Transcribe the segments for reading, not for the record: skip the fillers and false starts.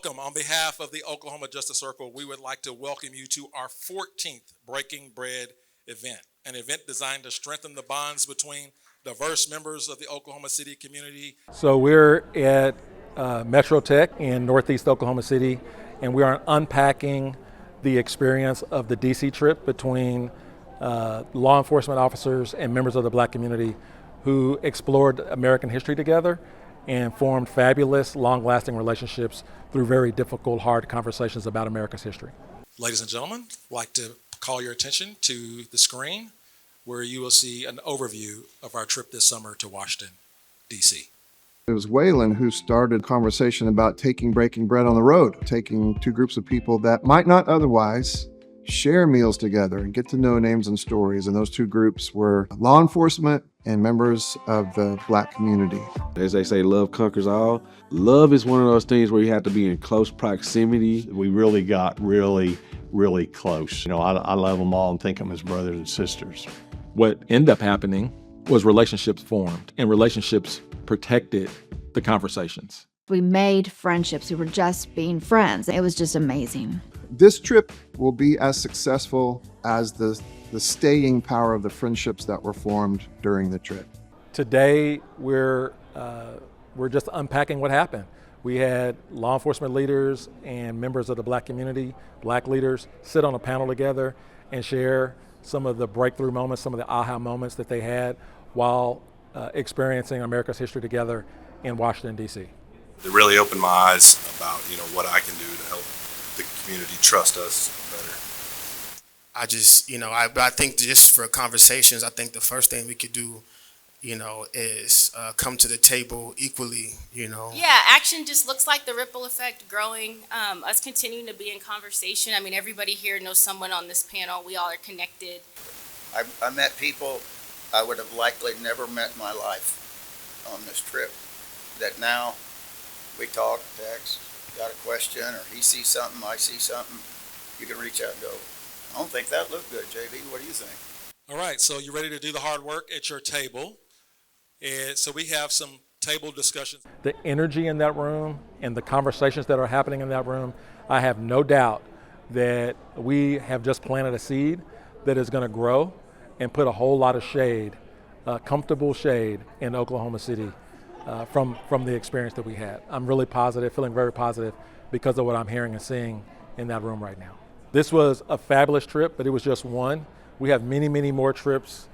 welcome. On behalf of the Oklahoma Justice Circle, we would like to welcome you to our 14th Breaking Bread event, an event designed to strengthen the bonds between diverse members of the Oklahoma City community. So we're at Metro Tech in Northeast Oklahoma City, and we are unpacking the experience of the DC trip between law enforcement officers and members of the Black community who explored American history together and formed fabulous, long-lasting relationships through very difficult, hard conversations about America's history. Ladies and gentlemen, I'd like to call your attention to the screen where you will see an overview of our trip this summer to Washington, D.C. It was Waylon who started conversation about taking breaking bread on the road, taking two groups of people that might not otherwise share meals together and get to know names and stories. And those two groups were law enforcement and members of the Black community. As they say, love conquers all. Love is one of those things where you have to be in close proximity. We really got really close. You know, I love them all and think of them as brothers and sisters. What ended up happening was relationships formed, and relationships protected the conversations. We made friendships. We were just being friends. It was just amazing. This trip will be as successful as the staying power of the friendships that were formed during the trip. Today, we're just unpacking what happened. We had law enforcement leaders and members of the Black community, Black leaders, sit on a panel together and share some of the breakthrough moments, some of the aha moments that they had while experiencing America's history together in Washington, D.C. It really opened my eyes about, what I can do to help the community trust us better. I think just for conversations, I think the first thing we could do, is come to the table equally, Yeah, action just looks like the ripple effect growing, us continuing to be in conversation. I mean, everybody here knows someone on this panel. We all are connected. I met people I would have likely never met in my life on this trip, that now we talk, text, got a question, or he sees something, I see something, you can reach out and go, I don't think that looked good, JB. What do you think? All right, so you're ready to do the hard work at your table. And so we have some table discussions. The energy in that room and the conversations that are happening in that room, I have no doubt that we have just planted a seed that is going to grow and put a whole lot of shade, comfortable shade in Oklahoma City from the experience that we had. I'm really positive, feeling very positive because of what I'm hearing and seeing in that room right now. This was a fabulous trip, but it was just one. We have many, many more trips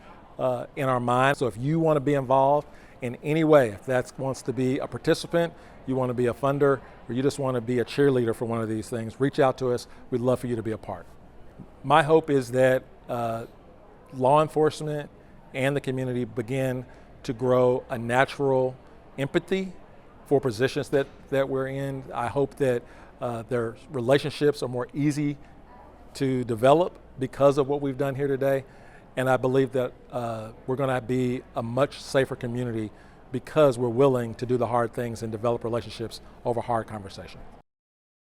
in our mind. So if you want to be involved in any way, if that wants to be a participant, you want to be a funder, or you just want to be a cheerleader for one of these things, reach out to us. We'd love for you to be a part. My hope is that law enforcement and the community begin to grow a natural empathy for positions that we're in. I hope that their relationships are more easy to develop because of what we've done here today. And I believe that we're going to be a much safer community because we're willing to do the hard things and develop relationships over hard conversation.